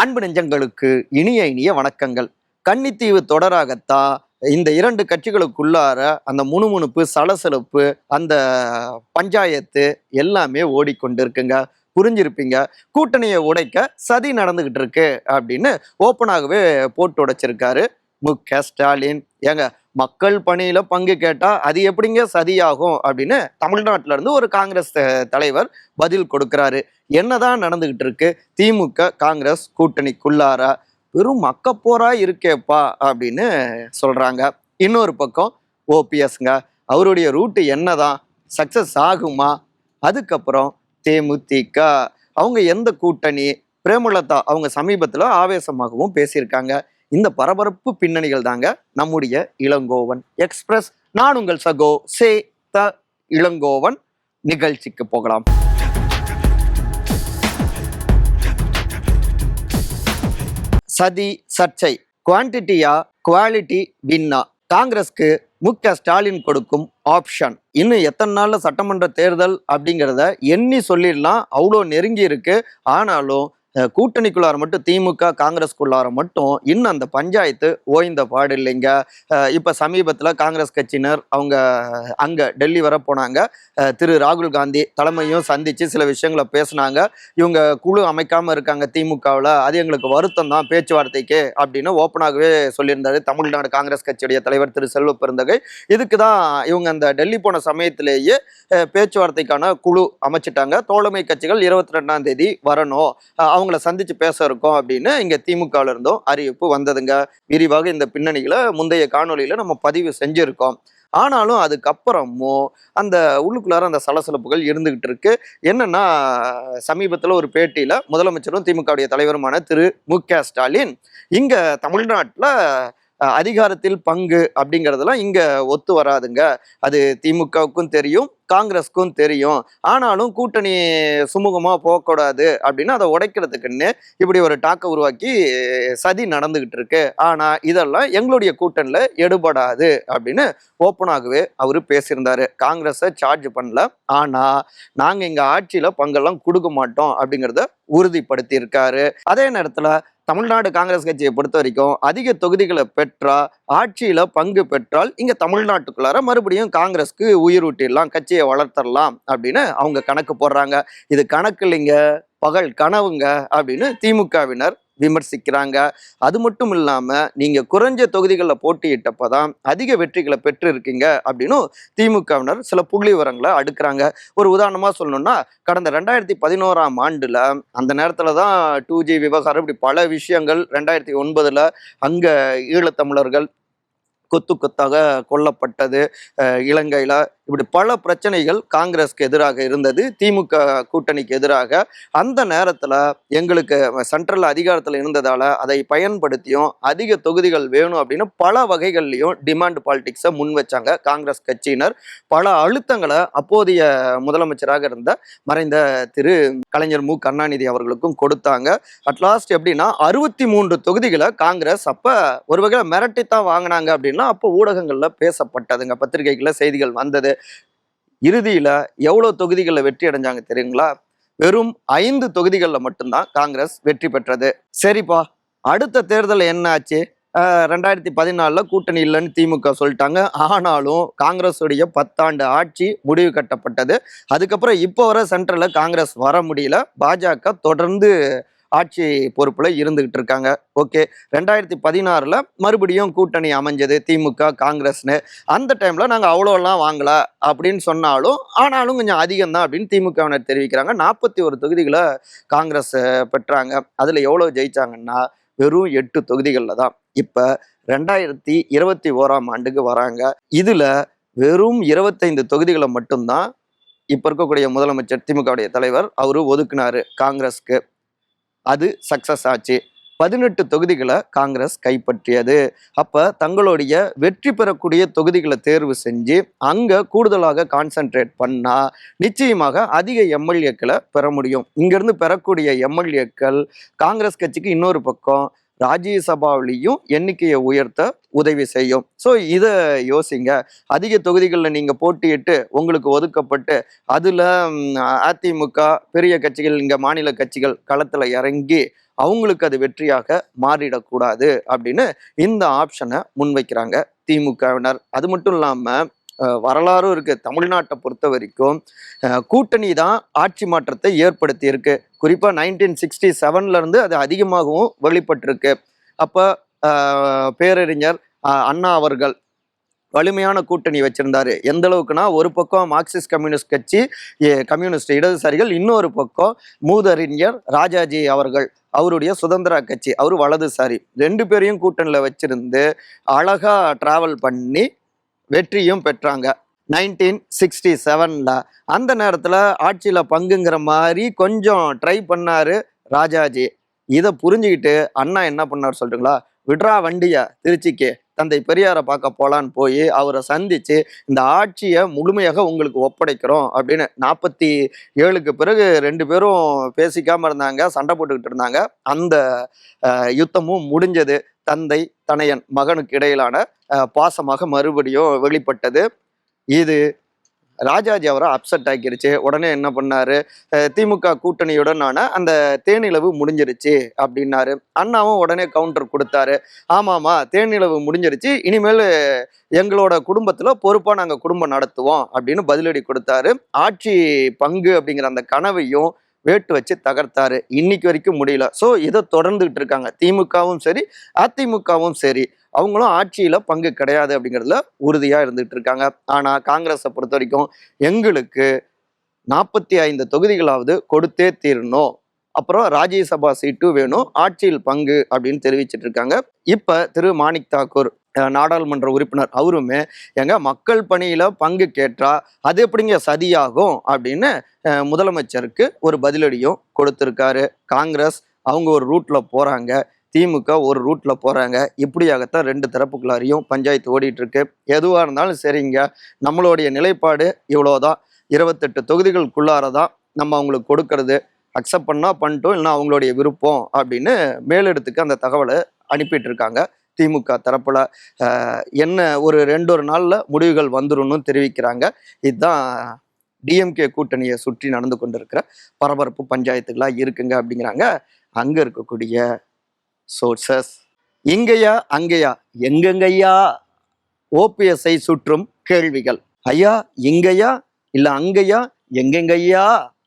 அன்பு நெஞ்சங்களுக்கு இனிய இனிய வணக்கங்கள். கன்னித்தீவு தொடராகத்தான் இந்த இரண்டு கட்சிகளுக்குள்ளார அந்த முணுமுணுப்பு, சலசலப்பு, அந்த பஞ்சாயத்து எல்லாமே ஓடிக்கொண்டிருக்குங்க. புரிஞ்சிருப்பீங்க. கூட்டணியை உடைக்க சதி நடந்துகிட்டு இருக்கு அப்படின்னு ஓப்பனாகவே போட்டு உடைச்சிருக்காரு மு.க.ஸ்டாலின். ஏங்க, மக்கள் பணியில பங்கு கேட்டா அது எப்படிங்க சதியாகும் அப்படின்னு தமிழ்நாட்டில இருந்து ஒரு காங்கிரஸ் தலைவர் பதில் கொடுக்கிறாரு. என்னதான் நடந்துகிட்டு இருக்கு திமுக காங்கிரஸ் கூட்டணிக்குள்ளார? வெறும் மக்கப்போரா இருக்கேப்பா அப்படின்னு சொல்றாங்க. இன்னொரு பக்கம் ஓபிஎஸ்ங்க, அவருடைய ரூட்டு என்னதான் சக்சஸ் ஆகுமா? அதுக்கப்புறம் தேமுதிக, அவங்க எந்த கூட்டணி? பிரேமலதா அவங்க சமீபத்துல ஆவேசமாகவும் பேசியிருக்காங்க. இந்த பரபரப்பு பின்னணிகள் தாங்க நம்முடைய இளங்கோவன் எக்ஸ்பிரஸ். நான் உங்கள் சகோ சே த இளங்கோவன். நிகழ்ச்சிக்கு போகலாம். சதி சர்ச்சை, குவான்டிட்டியா குவாலிட்டி வின்னா? காங்கிரஸ்க்கு மு.க.ஸ்டாலின் கொடுக்கும் ஆப்ஷன். இன்னும் எத்தனை நாள்ல சட்டமன்ற தேர்தல் அப்படிங்கிறத எண்ணி சொல்லிடலாம், அவ்வளோ நெருங்கி இருக்கு. ஆனாலும் கூட்டணிக்குள்ளார மட்டும் திமுக காங்கிரஸ்குள்ளார மட்டும் இன்னும் அந்த பஞ்சாயத்து ஓய்ந்த பாடு இல்லைங்க. இப்ப சமீபத்துல காங்கிரஸ் கட்சியினர் அவங்க அங்க டெல்லி வர போனாங்க. திரு ராகுல் காந்தி தலைமையும் சந்திச்சு சில விஷயங்களை பேசினாங்க. இவங்க குழு அமைக்காம இருக்காங்க திமுகவில், அது எங்களுக்கு வருத்தம் தான் பேச்சுவார்த்தைக்கு அப்படின்னு ஓப்பனாகவே சொல்லியிருந்தாரு தமிழ்நாடு காங்கிரஸ் கட்சியுடைய தலைவர் திரு செல்வ பெருந்தகை. இதுக்கு தான் இவங்க அந்த டெல்லி போன சமயத்திலேயே பேச்சுவார்த்தைக்கான குழு அமைச்சிட்டாங்க. தோழமை கட்சிகள் 22ஆம் தேதி வரணும், அவங்கள சந்திச்சு பேச இருக்கோம் அப்படின்னு இங்க திமுகவில் இருந்தும் அறிவிப்பு வந்ததுங்க. விரிவாக இந்த பின்னணிகளை முந்தைய காணொலியில நம்ம பதிவு செஞ்சிருக்கோம். ஆனாலும் அதுக்கப்புறமும் அந்த உள்ளுக்குள்ளார அந்த சலசலப்புகள் இருந்துகிட்டு இருக்கு. என்னன்னா, சமீபத்துல ஒரு பேட்டியில முதலமைச்சரும் திமுகவுடைய தலைவருமான திரு மு.க.ஸ்டாலின் இங்க தமிழ்நாட்டுல அதிகாரத்தில் பங்கு அப்படிங்கிறதெல்லாம் இங்க ஒத்து வராதுங்க, அது திமுகவுக்கும் தெரியும் காங்கிரஸ்க்கும் தெரியும், ஆனாலும் கூட்டணி சுமூகமா போகக்கூடாது அப்படின்னு அதை உடைக்கிறதுக்குன்னு இப்படி ஒரு டாக்கை உருவாக்கி சதி நடந்துகிட்டு இருக்கு. ஆனா இதெல்லாம் எங்களுடைய கூட்டணியில எடுபடாது அப்படின்னு ஓப்பனாகவே அவரு பேசியிருந்தாரு. காங்கிரஸை சார்ஜ் பண்ணல, ஆனா நாங்க எங்க ஆட்சியில பங்கெல்லாம் கொடுக்க மாட்டோம் அப்படிங்கிறத உறுதிப்படுத்தி இருக்காரு. அதே நேரத்துல தமிழ்நாடு காங்கிரஸ் கட்சியை பொறுத்த வரைக்கும் அதிக தொகுதிகளை பெற்றா, ஆட்சியில பங்கு பெற்றால் இங்க தமிழ்நாட்டுக்குள்ளார மறுபடியும் காங்கிரஸ்க்கு உயிரூட்டிடலாம், கட்சியை வளர்த்தரலாம் அப்படின்னு அவங்க கணக்கு போடுறாங்க. இது கணக்கு இல்லைங்க, பகல் கனவுங்க அப்படின்னு திமுகவினர் விமர்சிக்கிறாங்க. அது மட்டும் இல்லாம நீங்க குறைஞ்ச தொகுதிகளில் போட்டியிட்டப்பதான் அதிக வெற்றிகளை பெற்று இருக்கீங்க அப்படின்னு திமுகவினர் சில புள்ளி விவரங்களை அடுக்குறாங்க. ஒரு உதாரணமா சொல்லணும்னா, கடந்த 2011ஆம் ஆண்டுல அந்த நேரத்துலதான் 2G விவகாரம், இப்படி பல விஷயங்கள் 2009 அங்க ஈழத்தமிழர்கள் கொத்து கொத்தாக கொல்லப்பட்டது, இலங்கையில இப்படி பல பிரச்சனைகள் காங்கிரஸ்க்கு எதிராக இருந்தது, திமுக கூட்டணிக்கு எதிராக. அந்த நேரத்துல எங்களுக்கு சென்ட்ரல் அதிகாரத்துல இருந்ததால அதை பயன்படுத்தியும் அதிக தொகுதிகள் வேணும் அப்படின்னு பல வகைகள்லையும் டிமாண்ட் பாலிடிக்ஸை முன் வச்சாங்க காங்கிரஸ் கட்சியினர். பல அழுத்தங்களை அப்போதைய முதலமைச்சராக இருந்த மறைந்த திரு கலைஞர் மு கருணாநிதி அவர்களுக்கும் கொடுத்தாங்க. அட்லாஸ்ட் எப்படின்னா 63 தொகுதிகளை காங்கிரஸ் அப்ப ஒரு வகையில மிரட்டித்தான் வாங்கினாங்க அப்படின்னு அப்போ ஊடகங்கள்ல பேசப்பட்டதுங்க, பத்திரிகைகள்ல செய்திகள் வந்தது. இறுதியில எவ்வளவு தொகுதிகளில் வெற்றி அடைஞ்சாங்க தெரியுங்களா? வெறும் 5 தொகுதிகளில் மட்டும்தான் காங்கிரஸ் வெற்றி பெற்றது. சரிப்பா, அடுத்த தேர்தல் என்ன ஆச்சு? 2014 கூட்டணி இல்லைன்னு திமுக சொல்லிட்டாங்க. ஆனாலும் காங்கிரஸுடைய 10 ஆண்டு ஆட்சி முடிவு கட்டப்பட்டது. அதுக்கப்புறம் இப்போ வர சென்ட்ரல்ல காங்கிரஸ் வர முடியல, பாஜக தொடர்ந்து ஆட்சி பொறுப்புல இருந்துகிட்டு இருக்காங்க. ஓகே, 2016 மறுபடியும் கூட்டணி அமைஞ்சது திமுக காங்கிரஸ்னு. அந்த டைம்ல நாங்க அவ்வளோலாம் வாங்கல அப்படின்னு சொன்னாலும், ஆனாலும் கொஞ்சம் அதிகம் தான் அப்படின்னு திமுகவினர் தெரிவிக்கிறாங்க. 41 தொகுதிகளை காங்கிரஸ் பெற்றாங்க. அதுல எவ்வளவு ஜெயிச்சாங்கன்னா வெறும் 8 தொகுதிகள்ல தான். இப்ப 2021ஆம் ஆண்டுக்கு வராங்க. இதுல வெறும் 25 தொகுதிகளை மட்டும்தான் இப்ப இருக்கக்கூடிய முதலமைச்சர் திமுகவுடைய தலைவர் அவரு ஒதுக்குனாரு காங்கிரஸ்க்கு. அது சக்சஸ் ஆச்சு. 18 தொகுதிகளை காங்கிரஸ் கைப்பற்றியது. அப்ப தங்களுடைய வெற்றி பெறக்கூடிய தொகுதிகளை தேர்வு செஞ்சு அங்க கூடுதலாக கான்சென்ட்ரேட் பண்ணா நிச்சயமாக அதிக எம்எல்ஏக்களை பெற முடியும். இங்கிருந்து பெறக்கூடிய எம்எல்ஏக்கள் காங்கிரஸ் கட்சிக்கு இன்னொரு பக்கம் ராஜ்யசபாவிலையும் எண்ணிக்கையை உயர்த்த உதவி செய்யும். ஸோ இதை யோசிங்க. அதிக தொகுதிகளில் நீங்க போட்டியிட்டு உங்களுக்கு ஒதுக்கப்பட்டு அதுல அதிமுக பெரிய கட்சிகள், இங்க மாநில கட்சிகள் களத்துல இறங்கி அவங்களுக்கு அது வெற்றியாக மாறிடக்கூடாது அப்படின்னு இந்த ஆப்ஷனை முன்வைக்கிறாங்க திமுகவினர். அது மட்டும் இல்லாம வரலாறும் இருக்கு. தமிழ்நாட்டை பொறுத்த வரைக்கும் கூட்டணி தான் ஆட்சி மாற்றத்தை ஏற்படுத்தி இருக்கு. குறிப்பா 1967 இருந்து அது அதிகமாகவும் வெளிப்பட்டிருக்கு. அப்ப பேரறிஞர் அண்ணா அவர்கள் வலிமையான கூட்டணி வச்சிருந்தாரு. எந்த அளவுக்குன்னா, ஒரு பக்கம் மார்க்சிஸ்ட் கம்யூனிஸ்ட் கட்சி, கம்யூனிஸ்ட் இடதுசாரிகள், இன்னொரு பக்கம் மூதறிஞர் ராஜாஜி அவர்கள், அவருடைய சுதந்திர கட்சி, அவரு வலதுசாரி, ரெண்டு பேரையும் கூட்டணியில வச்சிருந்து அழகா டிராவல் பண்ணி வெற்றியும் பெற்றாங்க 1967. அந்த நேரத்துல ஆட்சியில பங்குங்கிற மாதிரி கொஞ்சம் ட்ரை பண்ணாரு ராஜாஜி. இதை புரிஞ்சுக்கிட்டு அண்ணா என்ன பண்ணார் சொல்றீங்களா, விட்ரா வண்டியா திருச்சிக்கு, தந்தை பெரியாரை பார்க்க போலான்னு போய் அவரை சந்திச்சு இந்த ஆட்சியை முழுமையாக உங்களுக்கு ஒப்படைக்கிறோம் அப்படின்னு 47க்கு பிறகு ரெண்டு பேரும் பேசிக்காம இருந்தாங்க, சண்டை போட்டுக்கிட்டு இருந்தாங்க. அந்த யுத்தமும் முடிஞ்சது. தந்தை தனையன் மகனுக்கு இடையிலான பாசமாக மறுபடியும் வெளிப்பட்டது. இது ராஜாஜி அவரை அப்செட் ஆக்கிருச்சு. உடனே என்ன பண்ணாரு, திமுக கூட்டணியுடனான அந்த தேனிலவு முடிஞ்சிருச்சு அப்படின்னாரு. அண்ணாவும் உடனே கவுண்டர் கொடுத்தாரு, ஆமாமா தேனிலவு முடிஞ்சிருச்சு, இனிமேல் எங்களோட குடும்பத்துல பொறுப்பா நாங்க குடும்பம் நடத்துவோம் அப்படின்னு பதிலடி கொடுத்தாரு. ஆட்சி பங்கு அப்படிங்கிற அந்த கனவையும் வேட்டு வச்சு தகர்த்தாரு. இன்னைக்கு வரைக்கும் முடியல. ஸோ இதை தொடர்ந்துகிட்டு இருக்காங்க. திமுகவும் சரி அதிமுகவும் சரி, அவங்களும் ஆட்சியில பங்கு கிடையாது அப்படிங்கிறதுல உறுதியா இருந்துட்டு இருக்காங்க. ஆனா காங்கிரஸை பொறுத்த வரைக்கும் எங்களுக்கு 45 தொகுதிகளாவது கொடுத்தே தீரணும், அப்புறம் ராஜ்யசபா சீட்டு வேணும், ஆட்சியில் பங்கு அப்படின்னு தெரிவிச்சிட்டு இருக்காங்க. இப்ப திரு மாணிக் தாக்கூர் நாடாளுமன்ற உறுப்பினர் அவருமே எங்க மக்கள் பணியில பங்கு கேட்டா அது எப்படிங்க சதியாகும் அப்படின்னு முதலமைச்சருக்கு ஒரு பதிலடியும் கொடுத்திருக்காரு. காங்கிரஸ் அவங்க ஒரு ரூட்ல போறாங்க, திமுக ஒரு ரூட்ல போறாங்க. இப்படியாகத்தான் ரெண்டு தரப்புக்குள்ளாரையும் பஞ்சாயத்து ஓடிட்டு இருக்கு. எதுவா இருந்தாலும் சரிங்க, நம்மளுடைய நிலைப்பாடு இவ்வளவுதான், 28 தொகுதிகளுக்குள்ளாரதான் நம்ம அவங்களுக்கு கொடுக்கறது, அக்செப்ட் பண்ணா பண்ணிட்டோம், இல்லைன்னா அவங்களுடைய விருப்பம் அப்படின்னு மேலிடத்துக்கு அந்த தகவலை அனுப்பிட்டு இருக்காங்க. திமுக தரப்புல என்ன ஒரு 2 நாள்ல முடிவுகள் வந்துரும்னு தெரிவிக்கிறாங்க. இதுதான் டிஎம்கே கூட்டணியை சுற்றி நடந்து கொண்டிருக்கிற பரபரப்பு பஞ்சாயத்துகளா இருக்குங்க அப்படிங்கிறாங்க அங்க இருக்கக்கூடிய சோர்சஸ். இங்கேயா அங்கேயா எங்கெங்கய்யா ஓபிஎஸ்ஐ சுற்றும் கேள்விகள். ஐயா இங்கேயா இல்ல அங்கேயா எங்கெங்கய்யா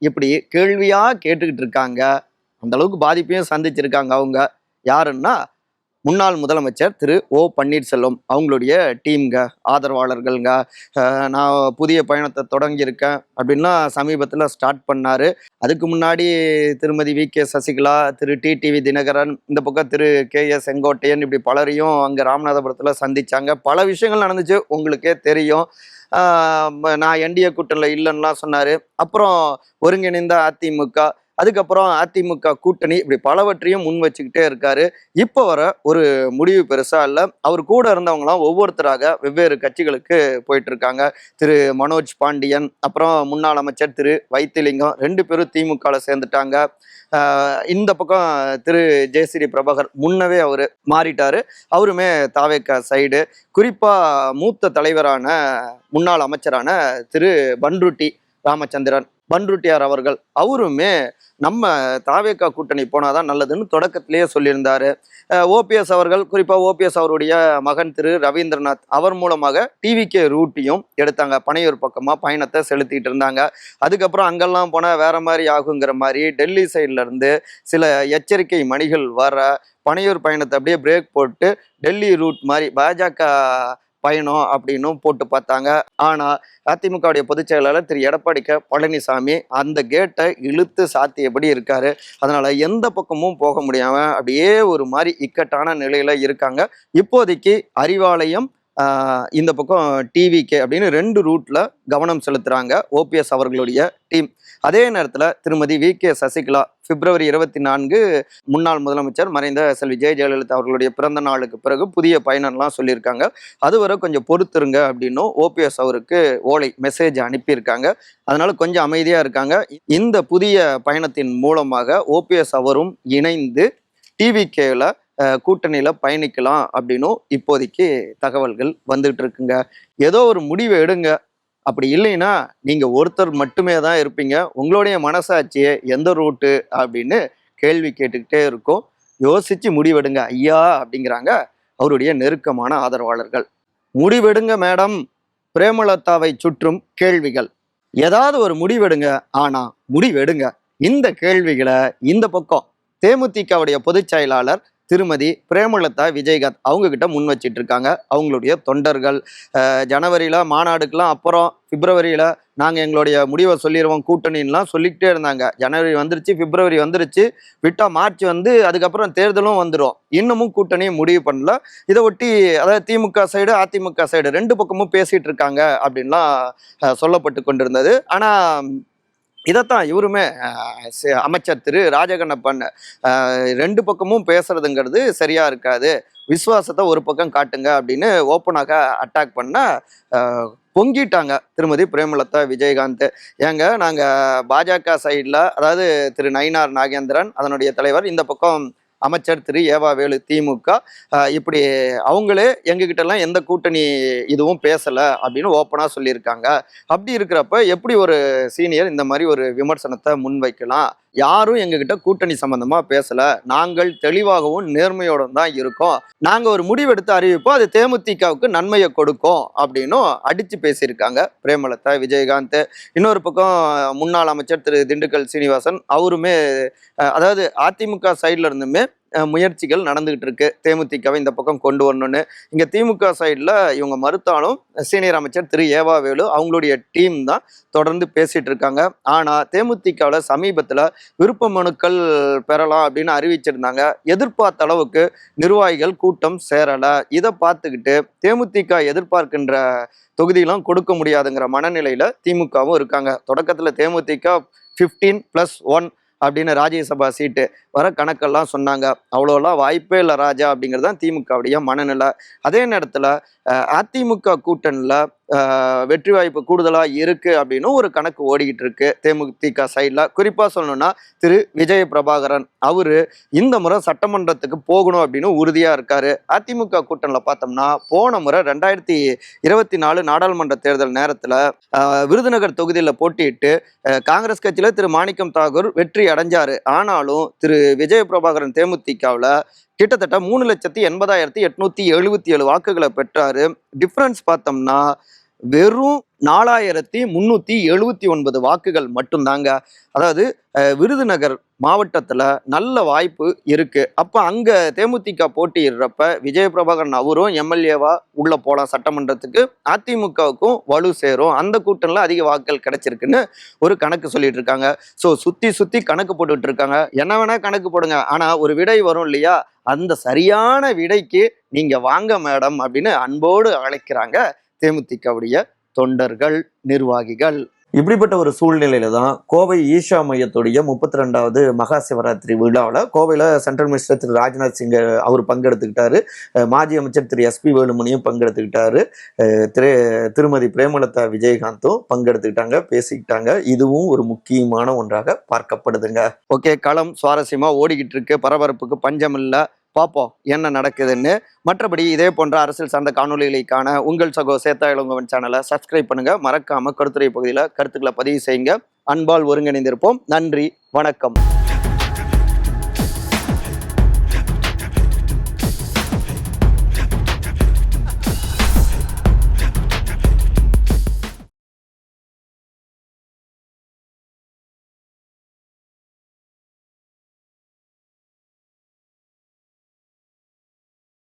இப்படி கேள்வியா கேட்டுக்கிட்டு இருக்காங்க. அந்த அளவுக்கு பாதிப்பையும் சந்திச்சிருக்காங்க. அவங்க யாருன்னா முன்னாள் முதலமைச்சர் திரு ஓ பன்னீர்செல்வம் அவங்களுடைய டீம்ங்க, ஆதரவாளர்கள்ங்க. நான் புதிய பயணத்தை தொடங்கியிருக்கேன் அப்படின்னா சமீபத்தில் ஸ்டார்ட் பண்ணாரு. அதுக்கு முன்னாடி திருமதி வி.கே. சசிகலா, திரு டிடிவி தினகரன், இந்த பக்கம் திரு கே.ஏ. செங்கோட்டையன், இப்படி பலரையும் அங்கே ராமநாதபுரத்தில் சந்திச்சாங்க. பல விஷயங்கள் நடந்துச்சு, உங்களுக்கே தெரியும். நான் என்டிஏ கூட்டணியில் இல்லைன்னுலாம் சொன்னார். அப்புறம் ஒருங்கிணைந்த அதிமுக, அதுக்கப்புறம் அதிமுக கூட்டணி, இப்படி பலவற்றையும் முன் வச்சுக்கிட்டே இருக்காரு. இப்போ வர ஒரு முடிவு பெருசா இல்லை. அவர் கூட இருந்தவங்களாம் ஒவ்வொருத்தராக வெவ்வேறு கட்சிகளுக்கு போயிட்டு இருக்காங்க. திரு மனோஜ் பாண்டியன், அப்புறம் முன்னாள் அமைச்சர் திரு வைத்திலிங்கம், ரெண்டு பேரும் திமுகவில் சேர்ந்துட்டாங்க. இந்த பக்கம் திரு ஜெயஸ்ரீ பிரபாகர் முன்னவே அவரு மாறிட்டாரு, அவருமே தாவேக்கா சைடு. குறிப்பா மூத்த தலைவரான முன்னாள் அமைச்சரான திரு பன்ருட்டி ராமச்சந்திரன் பன்ருட்டியார் அவர்கள், அவருமே நம்ம தாவேக்கா கூட்டணி போனாதான் நல்லதுன்னு தொடக்கத்திலேயே சொல்லியிருந்தாரு. ஓபிஎஸ் அவர்கள், குறிப்பா ஓபிஎஸ் அவருடைய மகன் திரு ரவீந்திரநாத், அவர் மூலமாக டிவிகே ரூட்டையும் எடுத்தாங்க. பனையூர் பக்கமா பயணத்தை செலுத்திட்டு இருந்தாங்க. அதுக்கப்புறம் அங்கெல்லாம் போனா வேற மாதிரி ஆகுங்கிற மாதிரி டெல்லி சைட்ல இருந்து சில எச்சரிக்கை மணிகள் வர பனையூர் பயணத்தை அப்படியே பிரேக் போட்டு டெல்லி ரூட் மாதிரி பாஜக பயணம் அப்படின்னும் போட்டு பார்த்தாங்க. ஆனா அதிமுகவுடைய பொதுச் செயலாளர் திரு எடப்பாடி கே பழனிசாமி அந்த கேட்டை இழுத்து சாத்தியபடி இருக்காரு. அதனால எந்த பக்கமும் போக முடியாம அப்படியே ஒரு மாதிரி இக்கட்டான நிலையில இருக்காங்க. இப்போதைக்கு அறிவாலயம், இந்த பக்கம் டிவிகே அப்படின்னு 2 ரூட்ல கவனம் செலுத்துறாங்க ஓபிஎஸ் அவர்களுடைய டீம். அதே நேரத்தில் திருமதி வி.கே. சசிகலா பிப்ரவரி 24 முன்னாள் முதலமைச்சர் மறைந்த செல்வி ஜெயலலிதா அவர்களுடைய பிறந்த நாளுக்கு பிறகு புதிய பயணம்லாம் சொல்லியிருக்காங்க. அதுவரை கொஞ்சம் பொறுத்துருங்க அப்படின்னும் ஓபிஎஸ் அவருக்கு ஓலை மெசேஜ் அனுப்பியிருக்காங்க. அதனால கொஞ்சம் அமைதியா இருக்காங்க. இந்த புதிய பயணத்தின் மூலமாக ஓபிஎஸ் அவரும் இணைந்து டிவிகேல கூட்டணியில பயணிக்கலாம் அப்படின்னும் இப்போதைக்கு தகவல்கள் வந்துட்டு இருக்குங்க. ஏதோ ஒரு முடிவை எடுங்க. அப்படி இல்லைன்னா நீங்க ஒருத்தர் மட்டுமே தான் இருப்பீங்க. உங்களுடைய மனசாட்சியே எந்த ரூட்டு அப்படின்னு கேள்வி கேட்டுக்கிட்டே இருக்கும். யோசிச்சு முடிவெடுங்க ஐயா அப்படிங்கிறாங்க அவருடைய நெருக்கமான ஆதரவாளர்கள். முடிவெடுங்க மேடம், பிரேமலதாவை சுற்றும் கேள்விகள். ஏதாவது ஒரு முடிவெடுங்க, ஆனா முடிவெடுங்க. இந்த கேள்விகளை இந்த பக்கம் தேமுதிகவுடைய பொதுச் செயலாளர் திருமதி பிரேமலதா விஜயகாந்த் அவங்க கிட்ட முன் வச்சிட்டு இருக்காங்க. அவங்களுடைய தொண்டர்கள் ஜனவரியில மாநாடுக்கெல்லாம் அப்புறம் பிப்ரவரியில நாங்க எங்களுடைய முடிவை சொல்லிடுவோம் கூட்டணின்லாம் சொல்லிக்கிட்டே இருந்தாங்க. ஜனவரி வந்துருச்சு, பிப்ரவரி வந்துருச்சு, விட்டா மார்ச் வந்து அதுக்கப்புறம் தேர்தலும் வந்துடும். இன்னமும் கூட்டணியை முடிவு பண்ணல. இதை ஒட்டி அதாவது திமுக சைடு அதிமுக சைடு ரெண்டு பக்கமும் பேசிட்டு இருக்காங்க அப்படின்லாம் சொல்லப்பட்டு கொண்டிருந்தது. ஆனா இதைத்தான் இவருமே அமைச்சர் திரு ராஜகண்ணப்பன் ரெண்டு பக்கமும் பேசுறதுங்கிறது சரியா இருக்காது, விசுவாசத்தை ஒரு பக்கம் காட்டுங்க அப்படின்னு ஓப்பனாக அட்டாக் பண்ண பொங்கிட்டாங்க திருமதி பிரேமலதா விஜயகாந்த். ஏங்க நாங்கள் பாஜக சைடில் அதாவது திரு நயினார் நாகேந்திரன் அதனுடைய தலைவர், இந்த பக்கம் அமைச்சர் திரு ஏவா வேலு திமுக, இப்படி அவங்களே எங்ககிட்டலாம் எந்த கூட்டணி இதுவும் பேசலை அப்படின்னு ஓப்பனாக சொல்லியிருக்காங்க. அப்படி இருக்கிறப்ப எப்படி ஒரு சீனியர் இந்த மாதிரி ஒரு விமர்சனத்தை முன்வைக்கலாம்? யாரும் எங்ககிட்ட கூட்டணி சம்பந்தமா பேசல, நாங்கள் தெளிவாகவும் நேர்மையோடும் தான் இருக்கோம், நாங்க ஒரு முடிவெடுத்து அறிவிப்போம், அது தேமுதிகவுக்கு நன்மையை கொடுக்கும் அப்படின்னும் அடிச்சு பேசியிருக்காங்க பிரேமலதா விஜயகாந்த். இன்னொரு பக்கம் முன்னாள் அமைச்சர் திரு திண்டுக்கல் சீனிவாசன் அவருமே அதாவது அதிமுக சைட்ல இருந்துமே முயற்சிகள் நடந்துகிட்டு இருக்கு தேமுதிகவை இந்த பக்கம் கொண்டு வரணும்னு. இங்க திமுக சைட்ல இவங்க மறுத்தாலும் சீனியர் அமைச்சர் திரு ஏவா வேலு அவங்களுடைய டீம் தான் தொடர்ந்து பேசிட்டு இருக்காங்க. ஆனா தேமுதிகவில் சமீபத்துல விருப்ப மனுக்கள் பெறலாம் அப்படின்னு அறிவிச்சிருந்தாங்க. எதிர்பார்த்த அளவுக்கு நிர்வாகிகள் கூட்டம் சேரல. இதை பார்த்துக்கிட்டு தேமுதிக எதிர்பார்க்கின்ற தொகுதியெல்லாம் கொடுக்க முடியாதுங்கிற மனநிலையில திமுகவும் இருக்காங்க. தொடக்கத்துல தேமுதிக 15+1 அப்படின்னு ராஜ்யசபா சீட்டு வர கணக்கெல்லாம் சொன்னாங்க. அவ்வளோலாம் வாய்ப்பே இல்லை ராஜா அப்படிங்கிறது தான் திமுகவுடைய மனநிலை. அதே நேரத்தில் அதிமுக கூட்டணியில் வெற்றி வாய்ப்பு கூடுதலாக இருக்குது அப்படின்னு ஒரு கணக்கு ஓடிக்கிட்டு இருக்கு தேமுதிக சைடில். குறிப்பாக சொல்லணும்னா திரு விஜய பிரபாகரன் அவர் இந்த முறை சட்டமன்றத்துக்கு போகணும் அப்படின்னு உறுதியாக இருக்காரு. அதிமுக கூட்டணியில் பார்த்தோம்னா போன முறை 2024 நாடாளுமன்ற தேர்தல் நேரத்தில் விருதுநகர் தொகுதியில் போட்டியிட்டு காங்கிரஸ் கட்சியில் திரு மாணிக்கம் தாகூர் வெற்றி அடைஞ்சாரு. ஆனாலும் திரு விஜய பிரபாகரன் தேமுதிகவில் கிட்டத்தட்ட 3,80,877 வாக்குகளை பெற்றாரு. டிஃபரன்ஸ் பார்த்தோம்னா வெறும் 4,379 வாக்குகள் மட்டும்தாங்க. அதாவது விருதுநகர் மாவட்டத்தில் நல்ல வாய்ப்பு இருக்கு. அப்போ அங்கே தேமுதிக போட்டியிடுறப்ப விஜய பிரபாகரன் அவரும் எம்எல்ஏவா உள்ள போகலாம் சட்டமன்றத்துக்கு, அதிமுகவுக்கும் வலு சேரும், அந்த கூட்டணியில் அதிக வாக்குகள் கிடைச்சிருக்குன்னு ஒரு கணக்கு சொல்லிட்டு இருக்காங்க. ஸோ சுற்றி கணக்கு போட்டுட்டு இருக்காங்க. என்ன வேணா கணக்கு போடுங்க, ஆனால் ஒரு விடை வரும் இல்லையா, அந்த சரியான விடைக்கு நீங்க வாங்க மேடம் அப்படின்னு அன்போடு அழைக்கிறாங்க தேமுதிகவுடைய தொண்டர்கள், நிர்வாகிகள். இப்படிப்பட்ட ஒரு சூழ்நிலையில தான் கோவை ஈஷா மையத்துடைய 32வது மகா சிவராத்திரி விழாவில் கோவையில் சென்ட்ரல் மினிஸ்டர் திரு ராஜ்நாத் சிங் அவர் பங்கெடுத்துக்கிட்டாரு. மாஜி அமைச்சர் திரு எஸ்பி வேலுமணியும் பங்கெடுத்துக்கிட்டாரு. திருமதி பிரேமலதா விஜயகாந்தும் பங்கெடுத்துக்கிட்டாங்க, பேசிக்கிட்டாங்க. இதுவும் ஒரு முக்கியமான ஒன்றாக பார்க்கப்படுதுங்க. ஓகே, களம் சுவாரஸ்யமா ஓடிக்கிட்டு இருக்கு, பரபரப்புக்கு பஞ்சம் இல்லை. பார்ப்போம் என்ன நடக்குதுன்னு. மற்றபடி இதே போன்ற அரசியல் சார்ந்த காணொலிகளுக்கான உங்கள் சகோ சேத்தா இளங்கோவன் சேனலை சப்ஸ்கிரைப் பண்ணுங்க. மறக்காம கருத்துரை பகுதியில் கருத்துக்களை பதிவு செய்யுங்க. அன்பால் ஒருங்கிணைந்திருப்போம். நன்றி, வணக்கம்.